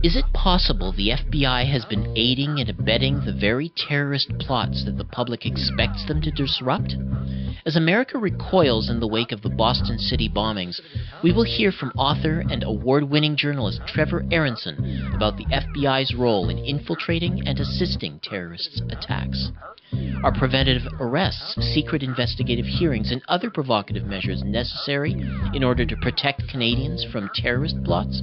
Is it possible the FBI has been aiding and abetting the very terrorist plots that the public expects them to disrupt? As America recoils in the wake of the Boston City bombings, we will hear from author and award-winning journalist Trevor Aaronson about the FBI's role in infiltrating and assisting terrorists' attacks. Are preventative arrests, secret investigative hearings, and other provocative measures necessary in order to protect Canadians from terrorist plots?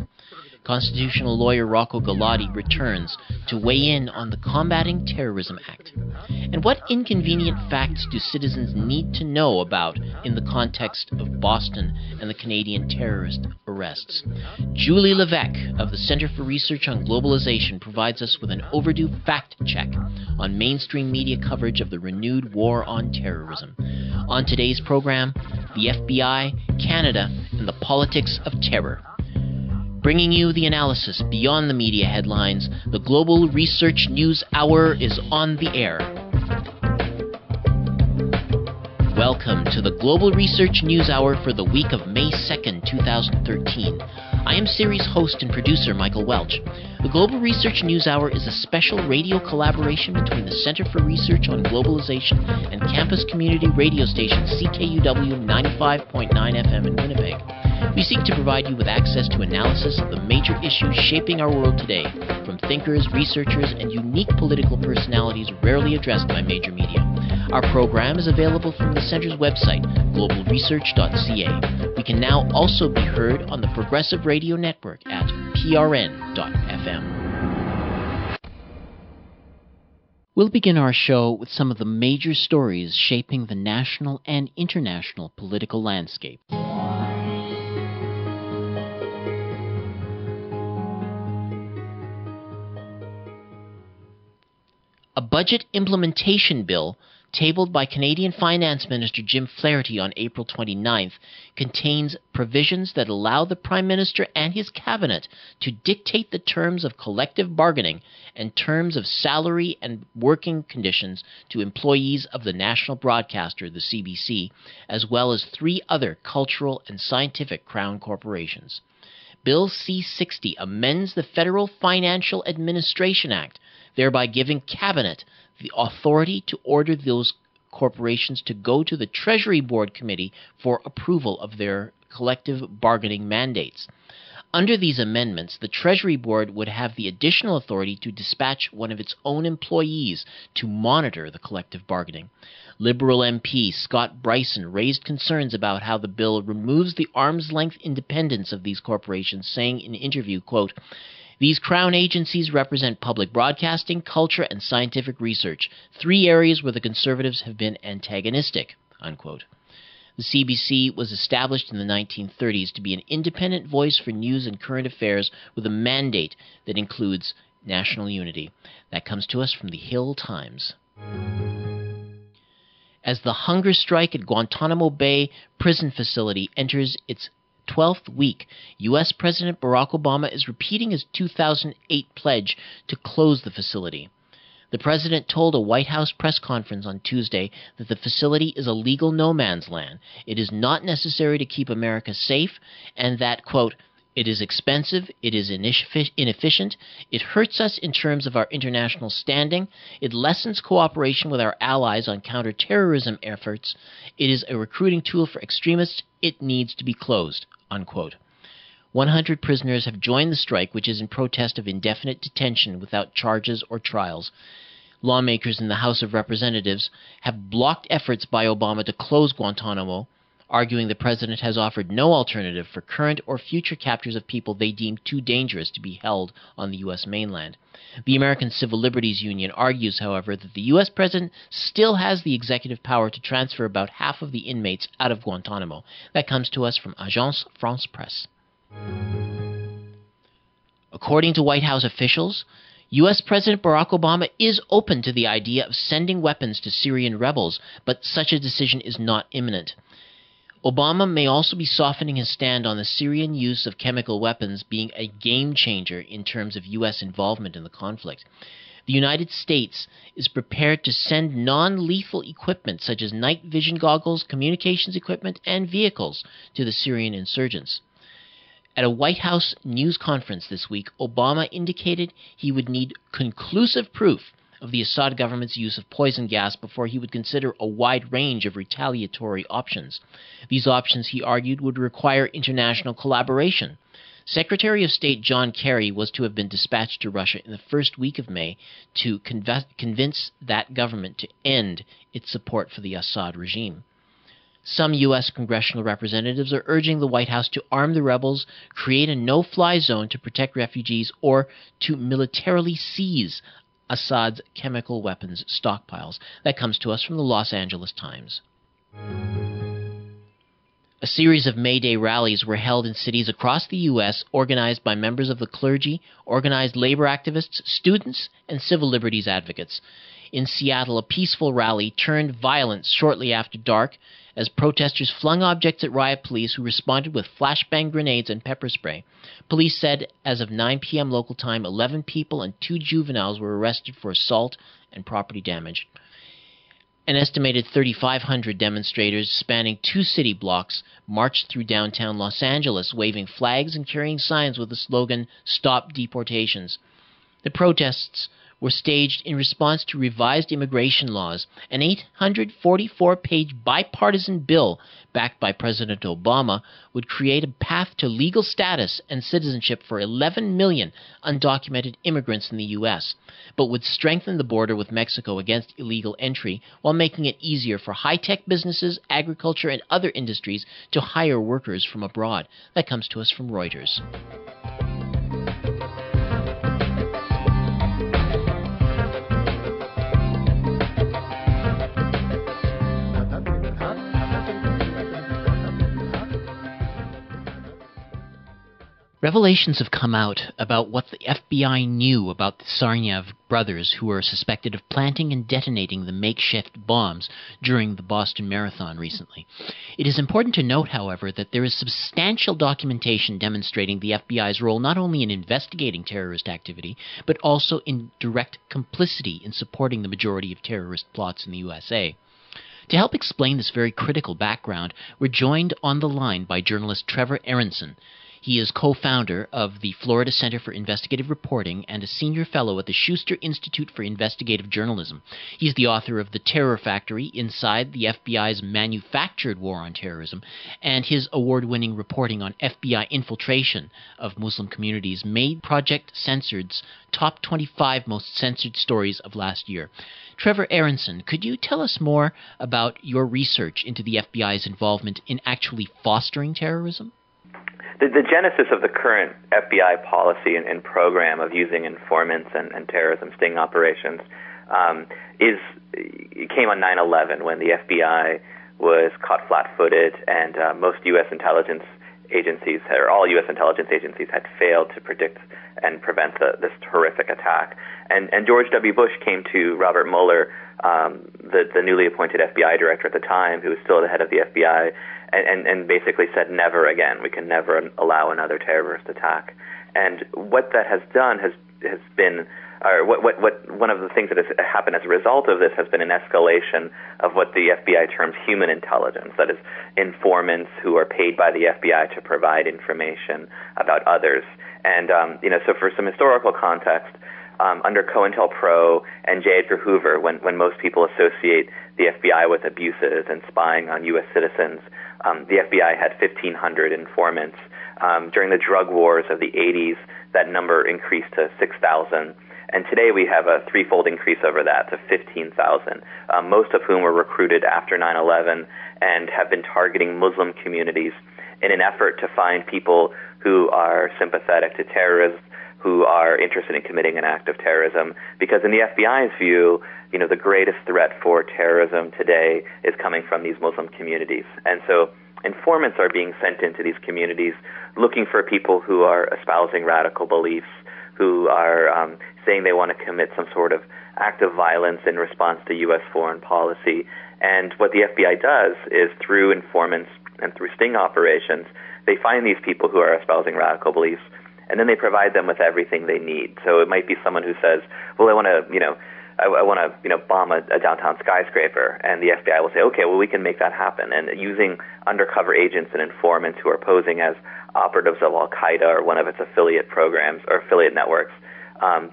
Constitutional lawyer Rocco Galati returns to weigh in on the Combating Terrorism Act. And what inconvenient facts do citizens need to know about in the context of Boston and the Canadian terrorist arrests? Julie Levesque of the Center for Research on Globalization provides us with an overdue fact check on mainstream media coverage of the renewed war on terrorism. On today's program, the FBI, Canada, and the politics of terror. Bringing you the analysis beyond the media headlines, the Global Research News Hour is on the air. Welcome to the Global Research News Hour for the week of May 2nd, 2013. I am series host and producer Michael Welch. The Global Research News Hour is a special radio collaboration between the Center for Research on Globalization and campus community radio station CKUW 95.9 FM in Winnipeg. We seek to provide you with access to analysis of the major issues shaping our world today, from thinkers, researchers, and unique political personalities rarely addressed by major media. Our program is available from the Center's website, globalresearch.ca. We can now also be heard on the Progressive Radio Network at prn.fm. We'll begin our show with some of the major stories shaping the national and international political landscape. A budget implementation bill tabled by Canadian Finance Minister Jim Flaherty on April 29th contains provisions that allow the Prime Minister and his cabinet to dictate the terms of collective bargaining and terms of salary and working conditions to employees of the national broadcaster, the CBC, as well as 3 other cultural and scientific Crown corporations. Bill C-60 amends the Federal Financial Administration Act, thereby giving Cabinet the authority to order those corporations to go to the Treasury Board Committee for approval of their collective bargaining mandates. Under these amendments, the Treasury Board would have the additional authority to dispatch one of its own employees to monitor the collective bargaining. Liberal MP Scott Bryson raised concerns about how the bill removes the arm's-length independence of these corporations, saying in an interview, quote, "These Crown agencies represent public broadcasting, culture, and scientific research, 3 areas where the Conservatives have been antagonistic," unquote. The CBC was established in the 1930s to be an independent voice for news and current affairs with a mandate that includes national unity. That comes to us from the Hill Times. As the hunger strike at Guantanamo Bay prison facility enters its 12th week, U.S. President Barack Obama is repeating his 2008 pledge to close the facility. The president told a White House press conference on Tuesday that the facility is a legal no man's land. It is not necessary to keep America safe, and that, quote, "It is expensive, it is inefficient, it hurts us in terms of our international standing, it lessens cooperation with our allies on counterterrorism efforts, it is a recruiting tool for extremists, it needs to be closed," unquote. 100 prisoners have joined the strike, which is in protest of indefinite detention without charges or trials. Lawmakers in the House of Representatives have blocked efforts by Obama to close Guantanamo, arguing the president has offered no alternative for current or future captors of people they deem too dangerous to be held on the U.S. mainland. The American Civil Liberties Union argues, however, that the U.S. president still has the executive power to transfer about half of the inmates out of Guantanamo. That comes to us from Agence France-Presse. According to White House officials, U.S. President Barack Obama is open to the idea of sending weapons to Syrian rebels, but such a decision is not imminent. Obama may also be softening his stand on the Syrian use of chemical weapons being a game changer in terms of U.S. involvement in the conflict. The United States is prepared to send non-lethal equipment such as night vision goggles, communications equipment, and vehicles to the Syrian insurgents. At a White House news conference this week, Obama indicated he would need conclusive proof of the Assad government's use of poison gas before he would consider a wide range of retaliatory options. These options, he argued, would require international collaboration. Secretary of State John Kerry was to have been dispatched to Russia in the first week of May to convince that government to end its support for the Assad regime. Some U.S. congressional representatives are urging the White House to arm the rebels, create a no-fly zone to protect refugees, or to militarily seize Assad's chemical weapons stockpiles. That comes to us from the Los Angeles Times. A series of May Day rallies were held in cities across the U.S., organized by members of the clergy, organized labor activists, students, and civil liberties advocates. In Seattle, a peaceful rally turned violent shortly after dark as protesters flung objects at riot police, who responded with flashbang grenades and pepper spray. Police said as of 9 p.m. local time, 11 people and 2 juveniles were arrested for assault and property damage. An estimated 3,500 demonstrators spanning 2 city blocks marched through downtown Los Angeles, waving flags and carrying signs with the slogan, "Stop Deportations." The protests were staged in response to revised immigration laws. An 844-page bipartisan bill backed by President Obama would create a path to legal status and citizenship for 11 million undocumented immigrants in the U.S., but would strengthen the border with Mexico against illegal entry while making it easier for high-tech businesses, agriculture, and other industries to hire workers from abroad. That comes to us from Reuters. Revelations have come out about what the FBI knew about the Tsarnaev brothers, who were suspected of planting and detonating the makeshift bombs during the Boston Marathon recently. It is important to note, however, that there is substantial documentation demonstrating the FBI's role not only in investigating terrorist activity, but also in direct complicity in supporting the majority of terrorist plots in the USA. To help explain this very critical background, we're joined on the line by journalist Trevor Aaronson. He is co-founder of the Florida Center for Investigative Reporting and a senior fellow at the Schuster Institute for Investigative Journalism. He's the author of The Terror Factory: Inside the FBI's Manufactured War on Terrorism, and his award-winning reporting on FBI infiltration of Muslim communities made Project Censored's top 25 most censored stories of last year. Trevor Aaronson, could you tell us more about your research into the FBI's involvement in actually fostering terrorism? The genesis of the current FBI policy and program of using informants and terrorism sting operations came on 9/11, when the FBI was caught flat-footed and most U.S. intelligence agencies, or all U.S. intelligence agencies, had failed to predict and prevent this horrific attack. And George W. Bush came to Robert Mueller, the newly appointed FBI director at the time, who was still the head of the FBI, and basically said, never again. We can never allow another terrorist attack. And what that has done has been, or what one of the things that has happened as a result of this has been an escalation of what the FBI terms human intelligence. That is, informants who are paid by the FBI to provide information about others. And so for some historical context, under COINTELPRO and J. Edgar Hoover, when most people associate the FBI with abuses and spying on U.S. citizens, the FBI had 1,500 informants. During the drug wars of the 80s, that number increased to 6,000. And today we have a threefold increase over that to 15,000, most of whom were recruited after 9/11 and have been targeting Muslim communities in an effort to find people who are sympathetic to terrorists, who are interested in committing an act of terrorism. Because in the FBI's view, the greatest threat for terrorism today is coming from these Muslim communities. And so informants are being sent into these communities looking for people who are espousing radical beliefs, who are saying they want to commit some sort of act of violence in response to U.S. foreign policy. And what the FBI does is, through informants and through sting operations, they find these people who are espousing radical beliefs, and then they provide them with everything they need. So it might be someone who says, well, I want to, I want to bomb a downtown skyscraper, and the FBI will say, okay, well, we can make that happen. And using undercover agents and informants who are posing as operatives of Al-Qaeda or one of its affiliate programs or affiliate networks,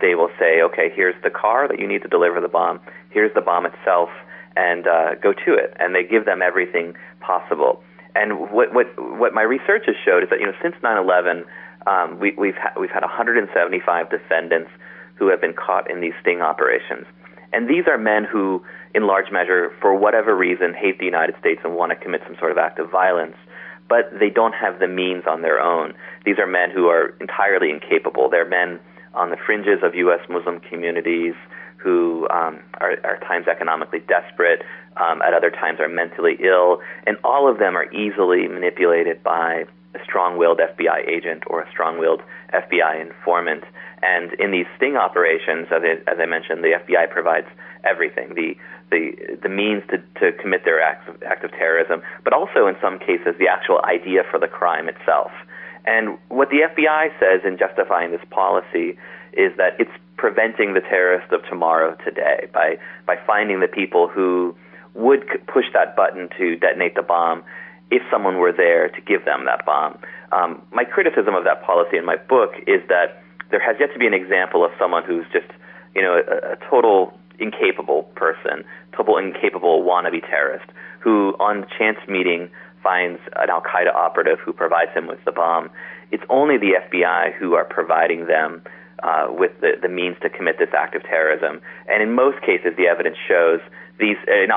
they will say, okay, here's the car that you need to deliver the bomb, here's the bomb itself, and go to it. And they give them everything possible. And what my research has showed is that since 9/11, we've had 175 defendants who have been caught in these sting operations. And these are men who, in large measure, for whatever reason, hate the United States and want to commit some sort of act of violence, but they don't have the means on their own. These are men who are entirely incapable. They're men on the fringes of U.S. Muslim communities who are at times economically desperate, at other times are mentally ill, and all of them are easily manipulated by a strong-willed FBI agent or a strong-willed FBI informant. And in these sting operations, as I mentioned, the FBI provides everything, the means to commit their act of terrorism, but also in some cases the actual idea for the crime itself. And what the FBI says in justifying this policy is that it's preventing the terrorists of tomorrow today by finding the people who would push that button to detonate the bomb if someone were there to give them that bomb. My criticism of that policy in my book is that there has yet to be an example of someone who's just, a total incapable person, total incapable wannabe terrorist, who on chance meeting finds an Al-Qaeda operative who provides him with the bomb. It's only the FBI who are providing them with the means to commit this act of terrorism. And in most cases, the evidence shows in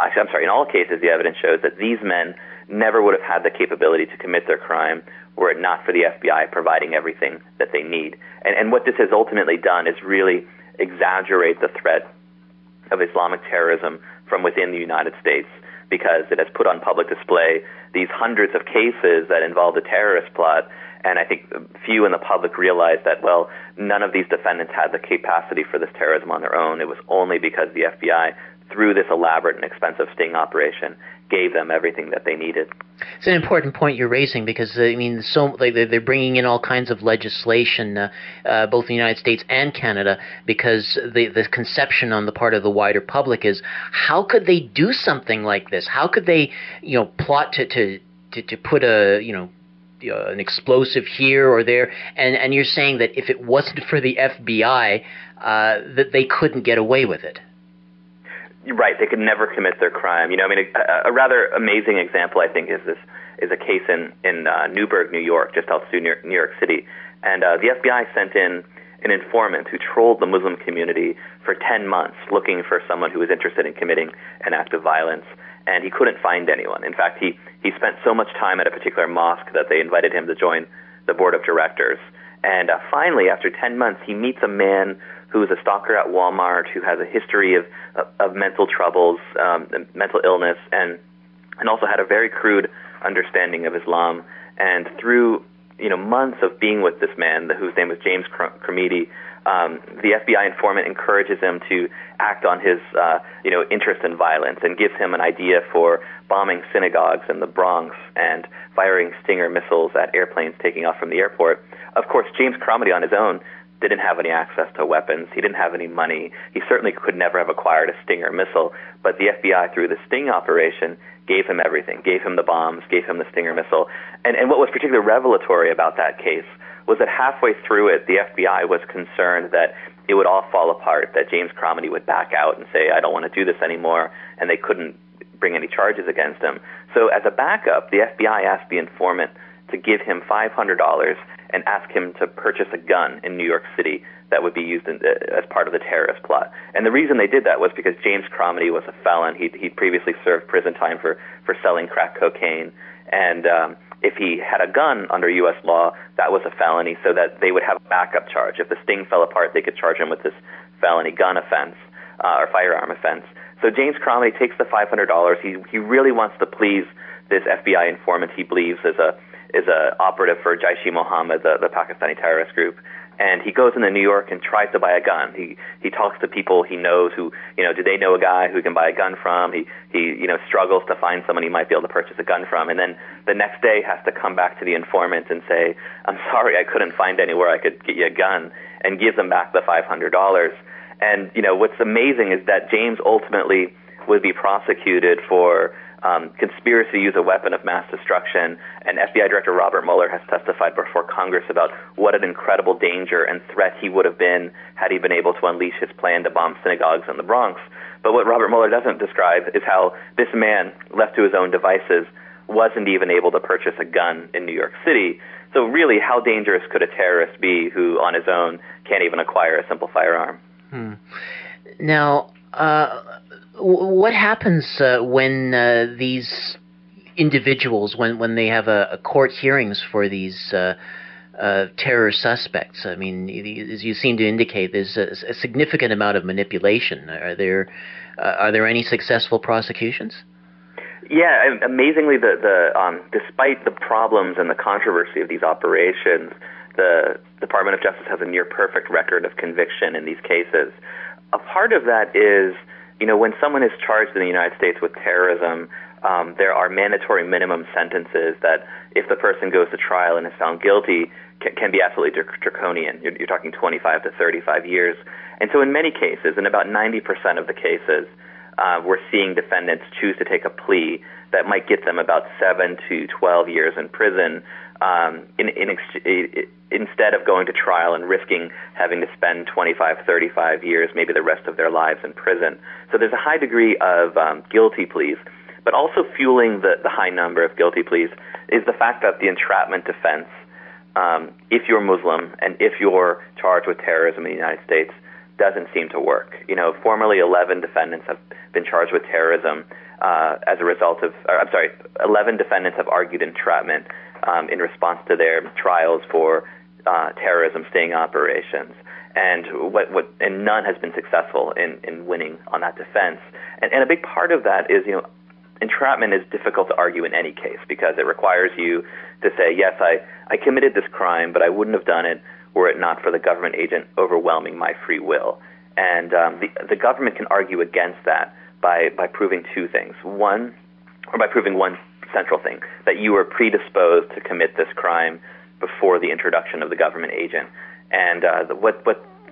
all cases, the evidence shows that these men never would have had the capability to commit their crime were it not for the FBI providing everything that they need. And what this has ultimately done is really exaggerate the threat of Islamic terrorism from within the United States, because it has put on public display these hundreds of cases that involve a terrorist plot. And I think few in the public realize that, well, none of these defendants had the capacity for this terrorism on their own. It was only because the FBI, through this elaborate and expensive sting operation, gave them everything that they needed. It's an important point you're raising, because they're bringing in all kinds of legislation, both in the United States and Canada, because the conception on the part of the wider public is, how could they do something like this? How could they, plot to put an explosive here or there? And you're saying that if it wasn't for the FBI, that they couldn't get away with it. Right, they could never commit their crime. A rather amazing example, I think, is a case in Newburgh, New York, just outside New York City. And the FBI sent in an informant who trolled the Muslim community for 10 months looking for someone who was interested in committing an act of violence, and he couldn't find anyone. In fact, he spent so much time at a particular mosque that they invited him to join the board of directors. And finally, after 10 months, he meets a man who is a stalker at Walmart, who has a history of mental troubles, mental illness, and also had a very crude understanding of Islam. And through months of being with this man, whose name was James Cromedy, the FBI informant encourages him to act on his interest in violence, and gives him an idea for bombing synagogues in the Bronx and firing Stinger missiles at airplanes taking off from the airport. Of course, James Cromedy on his own didn't have any access to weapons. He didn't have any money. He certainly could never have acquired a Stinger missile. But the FBI, through the Sting operation, gave him everything, gave him the bombs, gave him the Stinger missile. And what was particularly revelatory about that case was that halfway through it, the FBI was concerned that it would all fall apart, that James Cromedy would back out and say, I don't want to do this anymore, and they couldn't bring any charges against him. So as a backup, the FBI asked the informant to give him $500 and ask him to purchase a gun in New York City that would be used as part of the terrorist plot. And the reason they did that was because James Cromedy was a felon. He'd previously served prison time for selling crack cocaine. And if he had a gun under U.S. law, that was a felony, so that they would have a backup charge. If the sting fell apart, they could charge him with this felony gun offense or firearm offense. So James Cromedy takes the $500. He really wants to please this FBI informant he believes is a operative for Jaish-e-Mohammed, the Pakistani terrorist group. And he goes into New York and tries to buy a gun. He talks to people he knows who, do they know a guy who can buy a gun from? He struggles to find someone he might be able to purchase a gun from. And then the next day has to come back to the informant and say, I'm sorry, I couldn't find anywhere I could get you a gun, and give them back the $500. And, what's amazing is that James ultimately would be prosecuted for conspiracy to use a weapon of mass destruction, and FBI Director Robert Mueller has testified before Congress about what an incredible danger and threat he would have been had he been able to unleash his plan to bomb synagogues in the Bronx. But what Robert Mueller doesn't describe is how this man, left to his own devices, wasn't even able to purchase a gun in New York City. So really, how dangerous could a terrorist be who, on his own, can't even acquire a simple firearm? Now, what happens when these individuals, when they have a court hearings for these terror suspects? I mean, as you seem to indicate, there's a significant amount of manipulation. Are there any successful prosecutions? Yeah, amazingly, despite the problems and the controversy of these operations, the Department of Justice has a near-perfect record of conviction in these cases. A part of that is, when someone is charged in the United States with terrorism, there are mandatory minimum sentences that, if the person goes to trial and is found guilty, can be absolutely draconian. You're talking 25 to 35 years. And so in many cases, in about 90% of the cases, we're seeing defendants choose to take a plea that might get them about 7 to 12 years in prison, instead of going to trial and risking having to spend 25, 35 years, maybe the rest of their lives in prison. So there's a high degree of guilty pleas, but also fueling the high number of guilty pleas is the fact that the entrapment defense, if you're Muslim and if you're charged with terrorism in the United States, doesn't seem to work. Formerly 11 defendants have been charged with terrorism as a result of, 11 defendants have argued entrapment in response to their trials for terrorism sting operations, and none has been successful in winning on that defense. And a big part of that is, entrapment is difficult to argue in any case because it requires you to say, yes, I committed this crime, but I wouldn't have done it were it not for the government agent overwhelming my free will. And the government can argue against that by proving two things. By proving one central thing, that you were predisposed to commit this crime before the introduction of the government agent. And what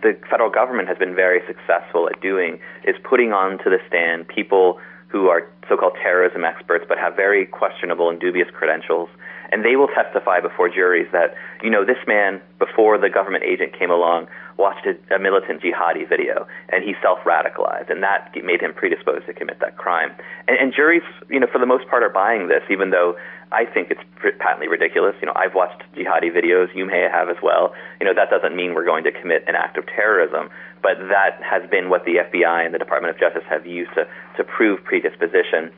the federal government has been very successful at doing is putting onto the stand people who are so-called terrorism experts but have very questionable and dubious credentials. And they will testify before juries that, this man, before the government agent came along, watched a militant jihadi video, and he self-radicalized, and that made him predisposed to commit that crime. And juries, for the most part, are buying this, even though I think it's patently ridiculous. I've watched jihadi videos, you may have as well. That doesn't mean we're going to commit an act of terrorism, but that has been what the FBI and the Department of Justice have used to prove predisposition.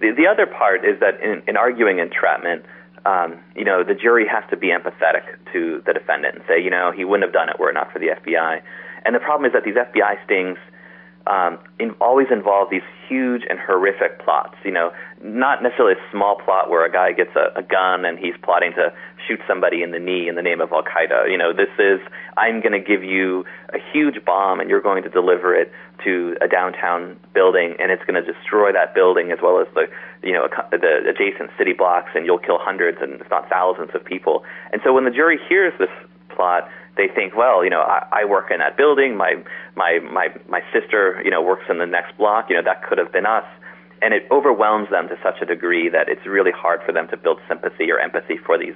The other part is that in arguing entrapment, the jury has to be empathetic to the defendant and say, he wouldn't have done it were it not for the FBI. And the problem is that these FBI stings always involve these huge and horrific plots, not necessarily a small plot where a guy gets a gun and he's plotting to shoot somebody in the knee in the name of Al-Qaeda. This is, I'm going to give you a huge bomb and you're going to deliver it to a downtown building, and it's going to destroy that building as well as the adjacent city blocks, and you'll kill hundreds and if not thousands of people. And so when the jury hears this plot, they think, well, I work in that building, my sister, works in the next block, that could have been us. And it overwhelms them to such a degree that it's really hard for them to build sympathy or empathy for these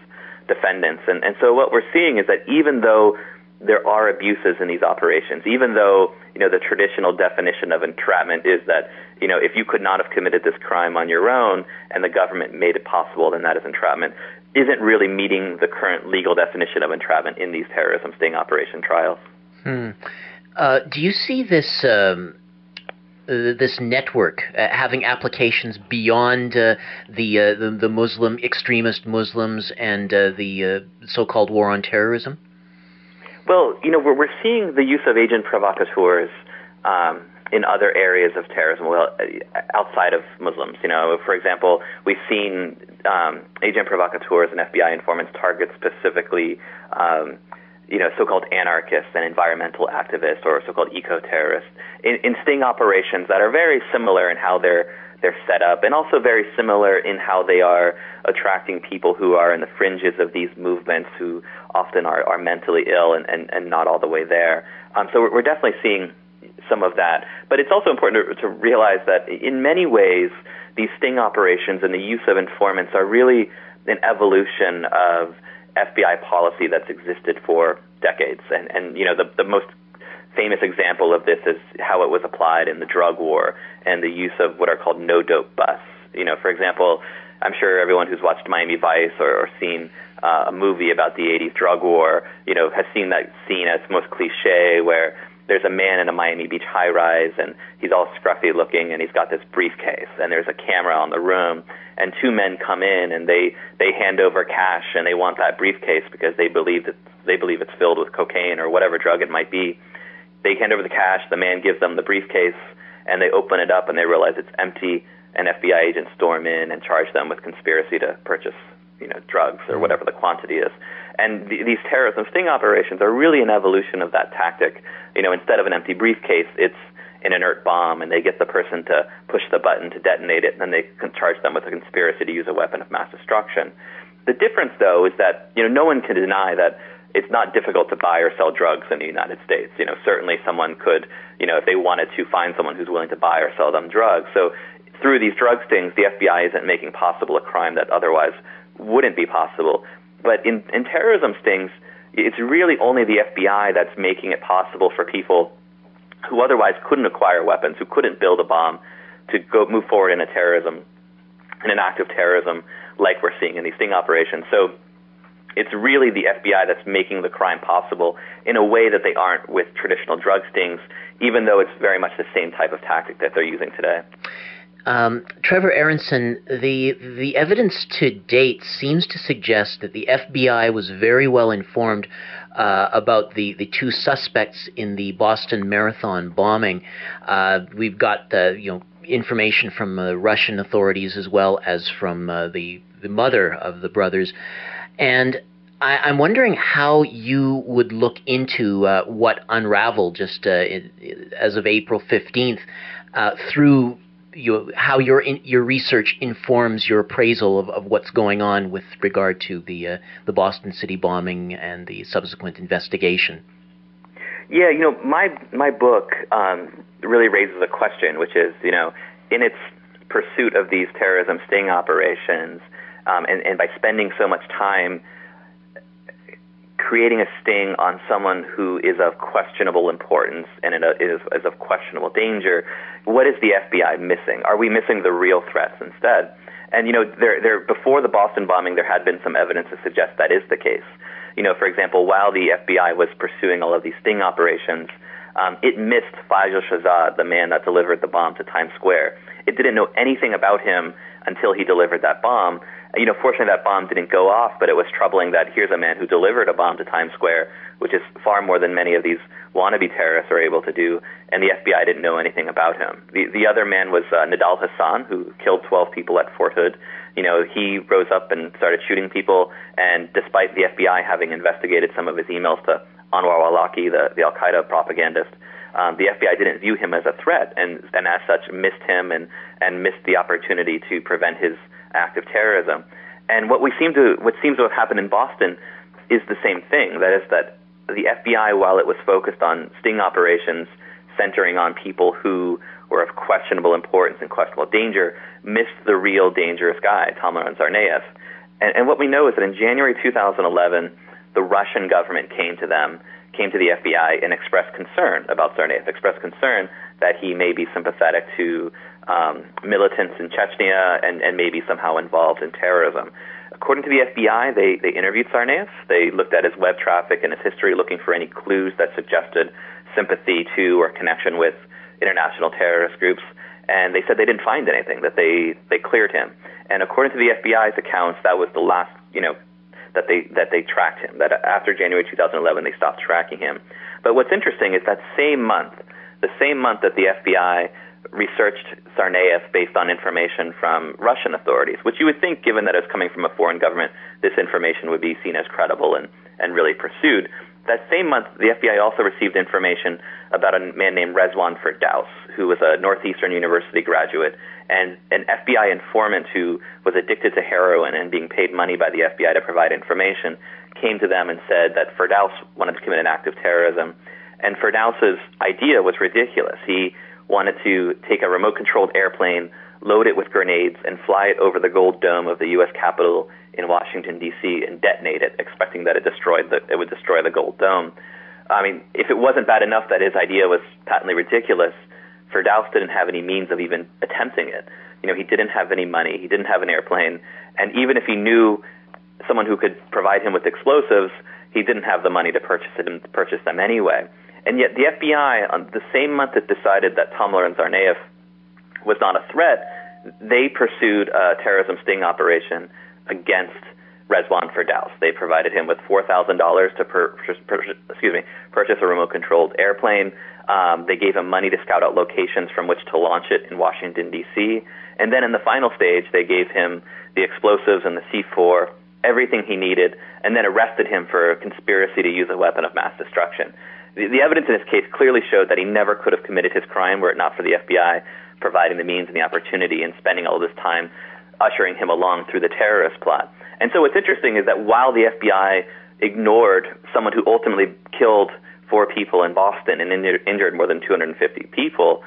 defendants. And so what we're seeing is that even though there are abuses in these operations, even though, the traditional definition of entrapment is that, if you could not have committed this crime on your own and the government made it possible, then that is entrapment, isn't really meeting the current legal definition of entrapment in these terrorism sting operation trials. Do you see this this network having applications beyond the Muslim extremist Muslims and the so-called war on terrorism? Well, we're seeing the use of agent provocateurs in other areas of terrorism, outside of Muslims. For example, we've seen agent provocateurs and FBI informants target specifically, so-called anarchists and environmental activists or so-called eco-terrorists in sting operations that are very similar in how they're set up, and also very similar in how they are attracting people who are in the fringes of these movements, who often are mentally ill and not all the way there. So we're definitely seeing some of that. But it's also important to realize that in many ways, these sting operations and the use of informants are really an evolution of FBI policy that's existed for decades. And you know, the most famous example of this is how it was applied in the drug war and the use of what are called no-dope busts. You know, for example, I'm sure everyone who's watched Miami Vice or seen a movie about the 80s drug war, you know, has seen that scene as most cliche where there's a man in a Miami Beach high-rise and he's all scruffy looking and he's got this briefcase and there's a camera on the room and two men come in and they hand over cash and they want that briefcase because they believe it's filled with cocaine or whatever drug it might be. They hand over the cash, the man gives them the briefcase, and they open it up and they realize it's empty, and FBI agents storm in and charge them with conspiracy to purchase, you know, drugs or whatever the quantity is. And these terrorism sting operations are really an evolution of that tactic. You know, instead of an empty briefcase, it's an inert bomb, and they get the person to push the button to detonate it, and then they can charge them with a conspiracy to use a weapon of mass destruction. The difference, though, is that, you know, no one can deny that it's not difficult to buy or sell drugs in the United States. You know, certainly someone could, you know, if they wanted to, find someone who's willing to buy or sell them drugs. So through these drug stings, the FBI isn't making possible a crime that otherwise wouldn't be possible. But in terrorism stings, it's really only the FBI that's making it possible for people who otherwise couldn't acquire weapons, who couldn't build a bomb, to go move forward in an act of terrorism like we're seeing in these sting operations. So it's really the FBI that's making the crime possible in a way that they aren't with traditional drug stings, even though it's very much the same type of tactic that they're using today. Trevor Aaronson, the evidence to date seems to suggest that the FBI was very well informed about the two suspects in the Boston Marathon bombing. We've got information from the Russian authorities as well as from the mother of the brothers. And I'm wondering how you would look into what unraveled just as of April 15th through how your research informs your appraisal of what's going on with regard to the Boston City bombing and the subsequent investigation. Yeah, you know, my book really raises a question, which is, you know, in its pursuit of these terrorism sting operations, and by spending so much time creating a sting on someone who is of questionable importance and is of questionable danger, what is the FBI missing? Are we missing the real threats instead? And, you know, there before the Boston bombing, there had been some evidence to suggest that is the case. You know, for example, while the FBI was pursuing all of these sting operations, it missed Faisal Shahzad, the man that delivered the bomb to Times Square. It didn't know anything about him until he delivered that bomb. You know, fortunately that bomb didn't go off, but it was troubling that here's a man who delivered a bomb to Times Square, which is far more than many of these wannabe terrorists are able to do, and the FBI didn't know anything about him. The other man was Nidal Hassan, who killed 12 people at Fort Hood. You know, he rose up and started shooting people, and despite the FBI having investigated some of his emails to Anwar Awlaki, the Al-Qaeda propagandist, the FBI didn't view him as a threat, and as such missed him and missed the opportunity to prevent his act of terrorism. And what seems to have happened in Boston is the same thing. That is that the FBI, while it was focused on sting operations centering on people who were of questionable importance and questionable danger, missed the real dangerous guy, Tamerlan Tsarnaev. And what we know is that in January 2011, the Russian government came to the FBI and expressed concern about Tsarnaev, expressed concern that he may be sympathetic to militants in Chechnya and maybe somehow involved in terrorism. According to the FBI, they interviewed Tsarnaev. They looked at his web traffic and his history, looking for any clues that suggested sympathy to or connection with international terrorist groups. And they said they didn't find anything, that they cleared him. And according to the FBI's accounts, that was the last, you know, that they tracked him, that after January 2011 they stopped tracking him. But what's interesting is that same month that the FBI researched Tsarnaev based on information from Russian authorities, which you would think, given that it's coming from a foreign government, this information would be seen as credible and really pursued. That same month, the FBI also received information about a man named Rezwan Firdaus, who was a Northeastern University graduate, and an FBI informant who was addicted to heroin and being paid money by the FBI to provide information, came to them and said that Firdaus wanted to commit an act of terrorism, And Ferdows's idea was ridiculous. He wanted to take a remote-controlled airplane, load it with grenades, and fly it over the gold dome of the U.S. Capitol in Washington, D.C., and detonate it, expecting that it would destroy the gold dome. I mean, if it wasn't bad enough that his idea was patently ridiculous, Firdaus didn't have any means of even attempting it. He didn't have any money, he didn't have an airplane, and even if he knew someone who could provide him with explosives, he didn't have the money to purchase them anyway. And yet the FBI, on the same month it decided that Tomler and Tsarnaev was not a threat, they pursued a terrorism sting operation against Rezwan Firdaus. They provided him with $4,000 to purchase a remote-controlled airplane. They gave him money to scout out locations from which to launch it in Washington, D.C. And then in the final stage, they gave him the explosives and the C4, everything he needed, and then arrested him for conspiracy to use a weapon of mass destruction. The evidence in this case clearly showed that he never could have committed his crime were it not for the FBI providing the means and the opportunity and spending all this time ushering him along through the terrorist plot. And so what's interesting is that while the FBI ignored someone who ultimately killed 4 people in Boston and injured more than 250 people,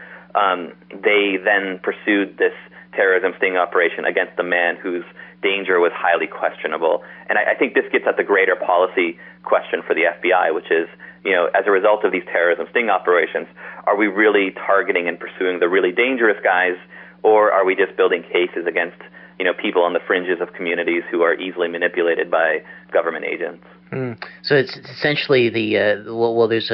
they then pursued this terrorism sting operation against a man whose danger was highly questionable. And I think this gets at the greater policy question for the FBI, which is, as a result of these terrorism sting operations, are we really targeting and pursuing the really dangerous guys, or are we just building cases against people on the fringes of communities who are easily manipulated by government agents? So it's essentially there's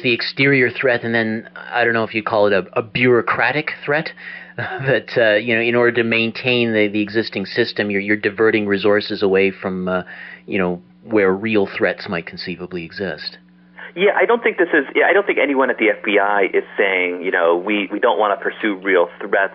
the exterior threat, and then I don't know if you call it a bureaucratic threat, but in order to maintain the existing system, you're diverting resources away from where real threats might conceivably exist. Yeah, I don't think anyone at the FBI is saying we don't want to pursue real threats.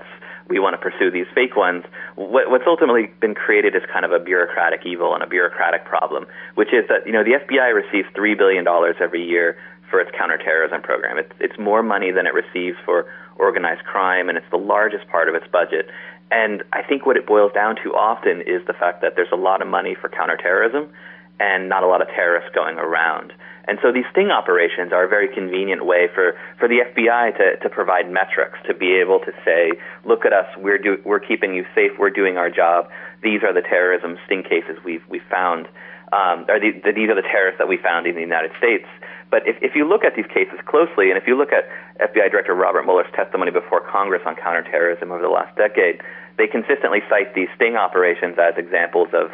We want to pursue these fake ones. What's ultimately been created is kind of a bureaucratic evil and a bureaucratic problem, which is that, the FBI receives $3 billion every year for its counterterrorism program. It's more money than it receives for organized crime, and it's the largest part of its budget. And I think what it boils down to often is the fact that there's a lot of money for counterterrorism and not a lot of terrorists going around. And so these sting operations are a very convenient way for the FBI to provide metrics, to be able to say, look at us, we're keeping you safe, we're doing our job. These are the terrorism sting cases we've found, these are the terrorists that we found in the United States. But if you look at these cases closely, and if you look at FBI Director Robert Mueller's testimony before Congress on counterterrorism over the last decade, they consistently cite these sting operations as examples of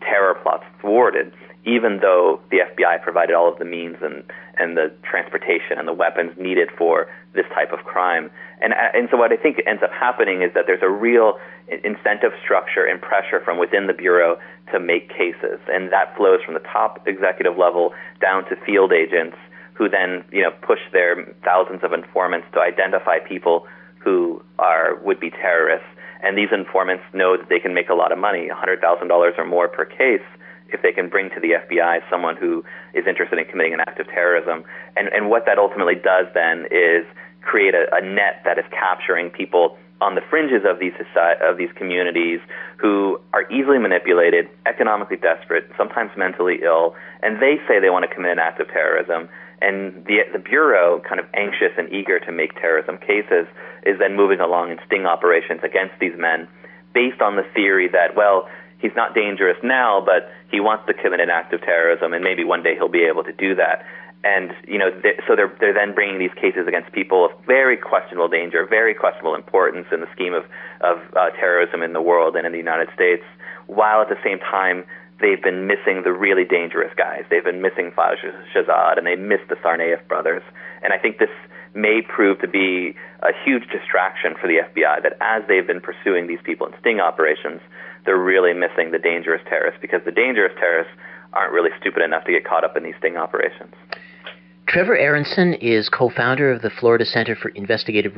terror plots thwarted, even though the FBI provided all of the means and the transportation and the weapons needed for this type of crime. And so what I think ends up happening is that there's a real incentive structure and pressure from within the Bureau to make cases, and that flows from the top executive level down to field agents who then push their thousands of informants to identify people who would-be terrorists. And these informants know that they can make a lot of money, $100,000 or more per case, if they can bring to the FBI someone who is interested in committing an act of terrorism. And what that ultimately does then is create a net that is capturing people on the fringes of these communities who are easily manipulated, economically desperate, sometimes mentally ill, and they say they want to commit an act of terrorism. And the Bureau, kind of anxious and eager to make terrorism cases, is then moving along in sting operations against these men based on the theory that, well, he's not dangerous now, but he wants to commit an act of terrorism, and maybe one day he'll be able to do that. And, so they're then bringing these cases against people of very questionable danger, very questionable importance in the scheme of terrorism in the world and in the United States, while at the same time they've been missing the really dangerous guys. They've been missing Fayez Shahzad, and they missed the Tsarnaev brothers. And I think this may prove to be a huge distraction for the FBI, that as they've been pursuing these people in sting operations, they're really missing the dangerous terrorists, because the dangerous terrorists aren't really stupid enough to get caught up in these sting operations. Trevor Aaronson is co-founder of the Florida Center for Investigative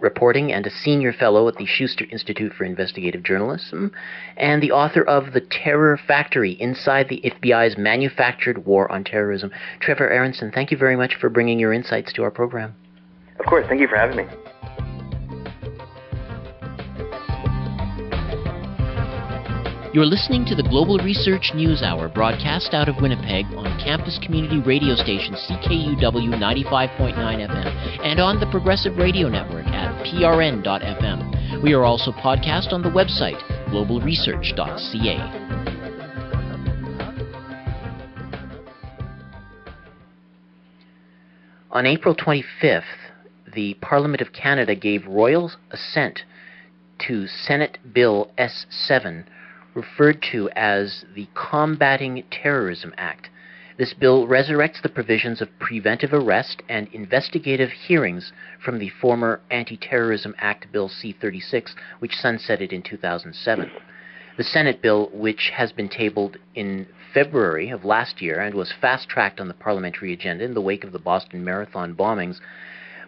Reporting and a senior fellow at the Schuster Institute for Investigative Journalism, and the author of The Terror Factory, Inside the FBI's Manufactured War on Terrorism. Trevor Aaronson, thank you very much for bringing your insights to our program. Of course, thank you for having me. You're listening to the Global Research News Hour, broadcast out of Winnipeg on campus community radio station CKUW 95.9 FM and on the Progressive Radio Network at prn.fm. We are also podcast on the website globalresearch.ca. On April 25th, the Parliament of Canada gave royal assent to Senate Bill S7, referred to as the Combating Terrorism Act. This bill resurrects the provisions of preventive arrest and investigative hearings from the former Anti-Terrorism Act Bill C-36, which sunsetted in 2007. The Senate bill, which has been tabled in February of last year and was fast-tracked on the parliamentary agenda in the wake of the Boston Marathon bombings,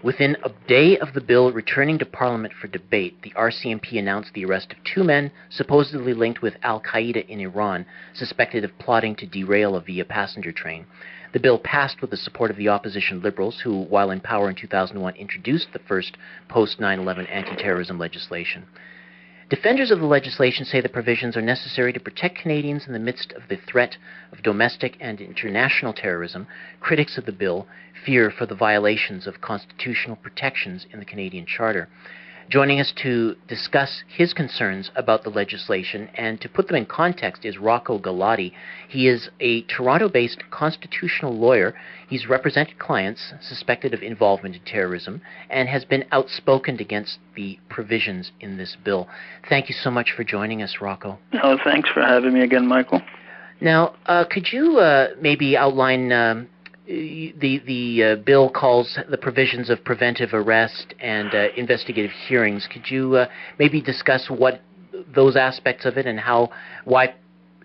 within a day of the bill returning to Parliament for debate, the RCMP announced the arrest of two men supposedly linked with al-Qaeda in Iran, suspected of plotting to derail a Via passenger train. The bill passed with the support of the opposition Liberals, who, while in power in 2001, introduced the first post-9/11 anti-terrorism legislation. Defenders of the legislation say the provisions are necessary to protect Canadians in the midst of the threat of domestic and international terrorism. Critics of the bill fear for the violations of constitutional protections in the Canadian Charter. Joining us to discuss his concerns about the legislation and to put them in context is Rocco Galati. He is a Toronto-based constitutional lawyer. He's represented clients suspected of involvement in terrorism and has been outspoken against the provisions in this bill. Thank you so much for joining us, Rocco. Oh, thanks for having me again, Michael. Now, could you maybe outline the bill calls the provisions of preventive arrest and investigative hearings. Could you maybe discuss what those aspects of it and why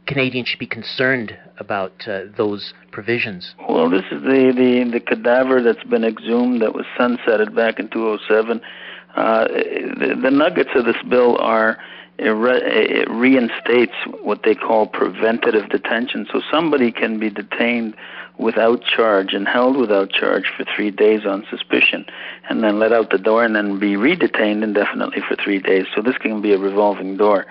Canadians should be concerned about those provisions? Well, this is the cadaver that's been exhumed that was sunsetted back in 2007. The nuggets of this bill are it reinstates what they call preventative detention. So somebody can be detained without charge and held without charge for 3 days on suspicion and then let out the door and then be re-detained indefinitely for 3 days. So this can be a revolving door.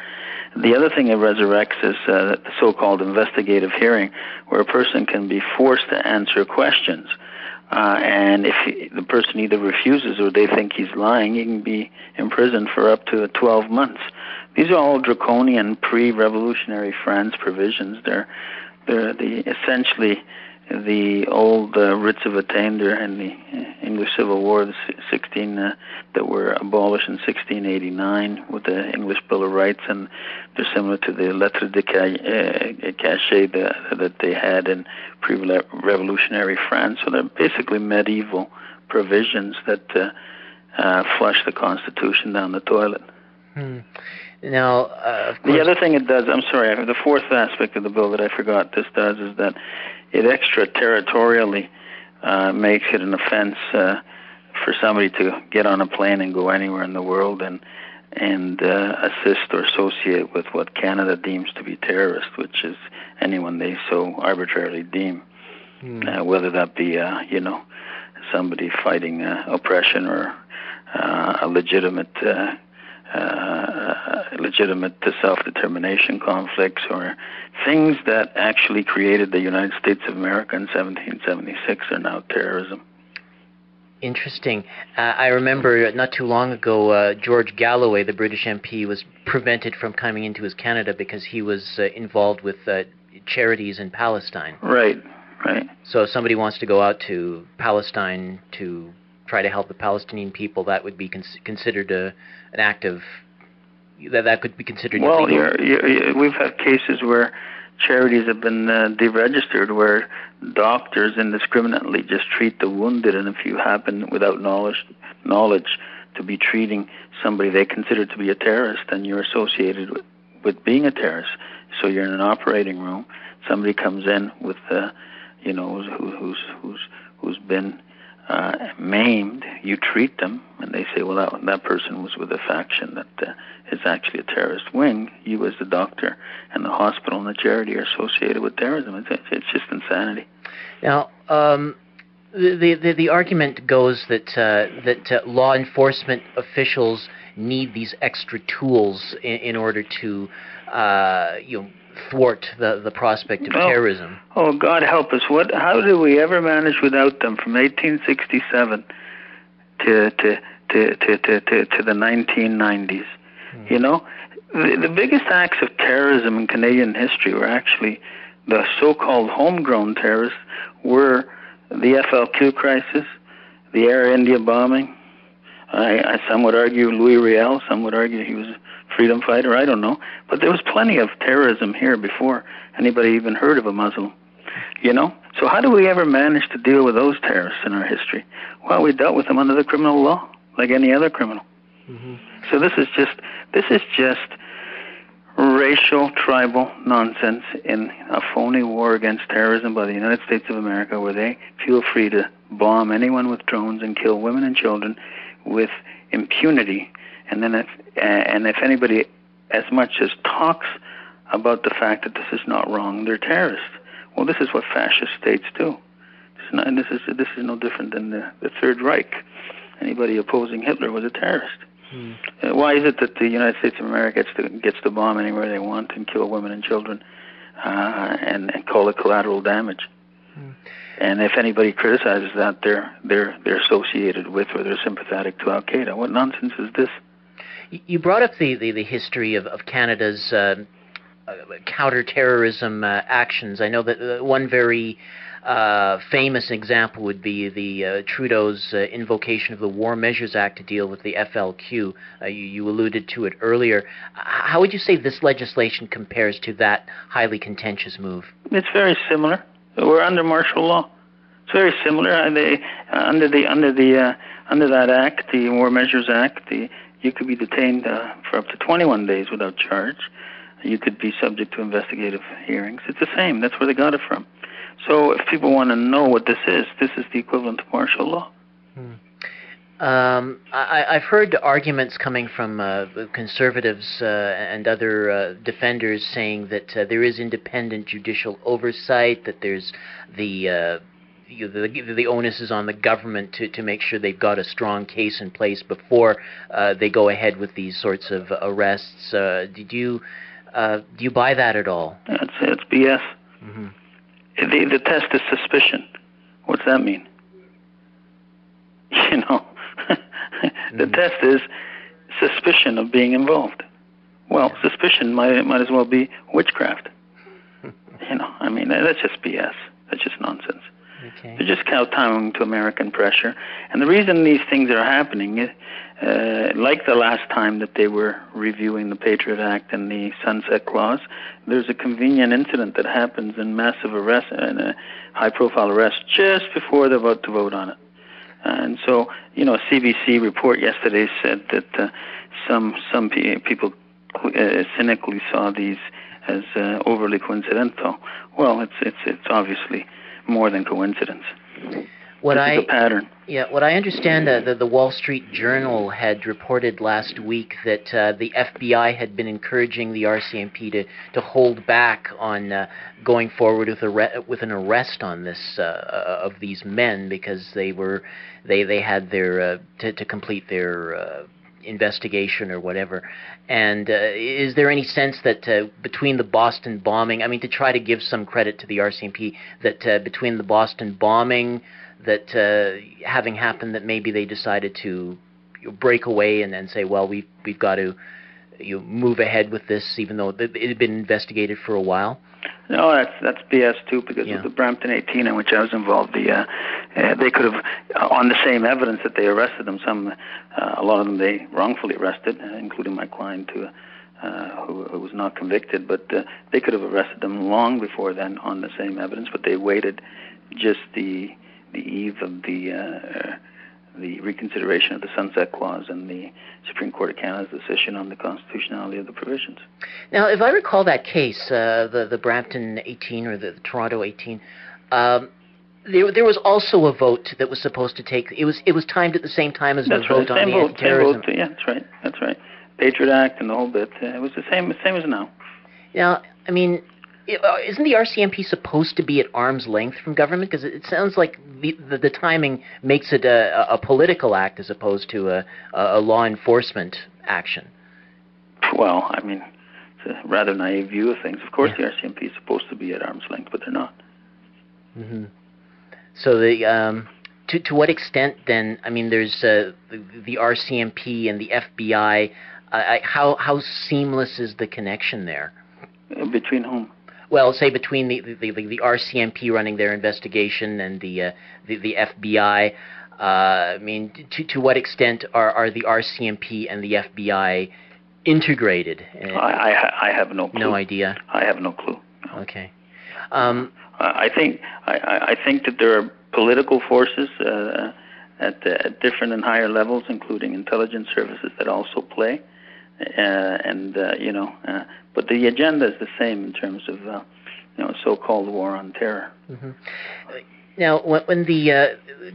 The other thing it resurrects is the so-called investigative hearing, where a person can be forced to answer questions. And if the person either refuses or they think he's lying, he can be imprisoned for up to 12 months. These are all draconian pre-revolutionary France provisions. They're essentially the old writs of attainder in the English Civil War, that were abolished in 1689 with the English Bill of Rights, and they're similar to the lettre de cachet that they had in pre-revolutionary France. So they're basically medieval provisions that flush the Constitution down the toilet. Now, the other thing it does, the fourth aspect of the bill that I forgot this does is that it extraterritorially makes it an offense for somebody to get on a plane and go anywhere in the world and assist or associate with what Canada deems to be terrorist, which is anyone they so arbitrarily deem, whether that be somebody fighting oppression or a legitimate self-determination conflicts, or things that actually created the United States of America in 1776 are now terrorism. Interesting. I remember not too long ago, George Galloway, the British MP, was prevented from coming into his Canada because he was involved with charities in Palestine. Right. So if somebody wants to go out to Palestine to try to help the Palestinian people, that would be considered an act of... That could be considered illegal. We've had cases where charities have been deregistered, where doctors indiscriminately just treat the wounded, and if you happen without knowledge to be treating somebody they consider to be a terrorist, then you're associated with being a terrorist. So you're in an operating room, somebody comes in with who's been maimed, you treat them, and they say, well, that person was with a faction that is actually a terrorist wing. You, as the doctor and the hospital and the charity, are associated with terrorism. It's just insanity. Now, the argument goes that law enforcement officials need these extra tools in order to, thwart the prospect of terrorism. Oh, God help us! How did we ever manage without them from 1867 to the 1990s? You know, the biggest acts of terrorism in Canadian history were actually the so-called homegrown terrorists. Were the FLQ crisis, the Air India bombing. Some would argue Louis Riel. Some would argue he was a freedom fighter. I don't know. But there was plenty of terrorism here before anybody even heard of a Muslim. You know? So how do we ever manage to deal with those terrorists in our history? Well, we dealt with them under the criminal law, like any other criminal. Mm-hmm. So this is just racial, tribal nonsense in a phony war against terrorism by the United States of America, where they feel free to bomb anyone with drones and kill women and children with impunity. And then if anybody as much as talks about the fact that this is not wrong, they're terrorists. Well, this is what fascist states do. This is no different than the Third Reich. Anybody opposing Hitler was a terrorist. Why is it that the United States of America gets to bomb anywhere they want and kill women and children and call it collateral damage? And if anybody criticizes that, they're associated with or they're sympathetic to Al Qaeda. What nonsense is this? You brought up the history of Canada's counterterrorism actions. I know that one very famous example would be the Trudeau's invocation of the War Measures Act to deal with the FLQ. You alluded to it earlier. How would you say this legislation compares to that highly contentious move? It's very similar. We're under martial law. It's very similar. Under that act, the War Measures Act, you could be detained for up to 21 days without charge. You could be subject to investigative hearings. It's the same. That's where they got it from. So if people want to know what this is the equivalent of martial law. I've heard arguments coming from conservatives and other defenders saying that there is independent judicial oversight, that there's the onus is on the government to make sure they've got a strong case in place before they go ahead with these sorts of arrests. Do you buy that at all? It's BS. Mm-hmm. The test is suspicion. What's that mean? You know, the test is suspicion of being involved. Well, suspicion might as well be witchcraft. You know, I mean, that's just BS. That's just nonsense. Okay. They're just kowtowing to American pressure. And the reason these things are happening is, like the last time that they were reviewing the Patriot Act and the Sunset Clause, there's a convenient incident that happens in massive arrest and a high-profile arrest just before they're about to vote on it. And so, you know, a CBC report yesterday said that some people cynically saw these as overly coincidental. Well, it's obviously more than coincidence. It's a pattern. Yeah, what I understand, the Wall Street Journal had reported last week that the FBI had been encouraging the RCMP to hold back on going forward with an arrest on this of these men because they had their to complete their investigation or whatever. And is there any sense that between the Boston bombing, I mean, to try to give some credit to the RCMP, that between the Boston bombing, that having happened, that maybe they decided to break away and say, well, we've got to move ahead with this, even though it had been investigated for a while? No, that's BS too, because of the Brampton 18 in which I was involved. They could have, on the same evidence that they arrested them, a lot of them they wrongfully arrested, including my client who was not convicted, but they could have arrested them long before then on the same evidence, but they waited just the eve of the reconsideration of the Sunset Clause and the Supreme Court of Canada's decision on the constitutionality of the provisions. Now, if I recall that case, the Brampton 18 or the Toronto 18, there was also a vote that was supposed to take. It was timed at the same time as the vote on the anti-terrorism. Yeah, that's right. Patriot Act and the whole bit. It was the same as now. Now, I mean, isn't the RCMP supposed to be at arm's length from government? Because it sounds like the timing makes it a political act as opposed to a law enforcement action? Well, I mean, it's a rather naive view of things. Of course, the RCMP is supposed to be at arm's length, but they're not. Mm-hmm. So to what extent then? I mean, there's the RCMP and the FBI. How seamless is the connection there? Between whom? Well, say between the RCMP running their investigation and the FBI. I mean, to what extent are the RCMP and the FBI integrated? I have no clue. No idea. I have no clue. No. Okay. I think that there are political forces at different and higher levels, including intelligence services, that also play, but the agenda is the same in terms of so-called war on terror. Mm-hmm. Now, when